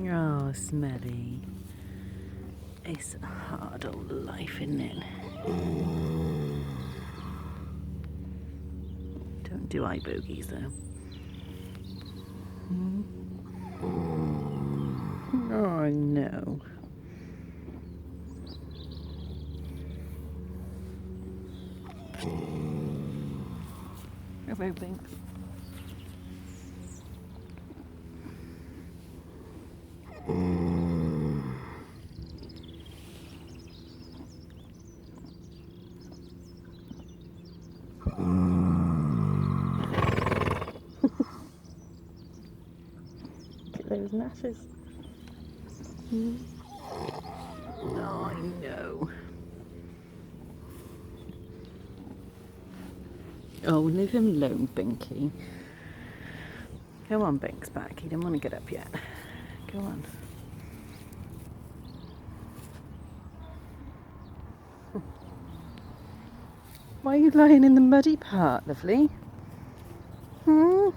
Oh, Smelly. It's a hard old life, isn't it? Don't do eye bogies, though. Oh, no. Hello, Binks. Get those gnashes. Oh, I know. Oh, leave him alone, Binky. Go on, Binks, back. He didn't want to get up yet. Go on. Why are you lying in the muddy part, lovely? Hmm?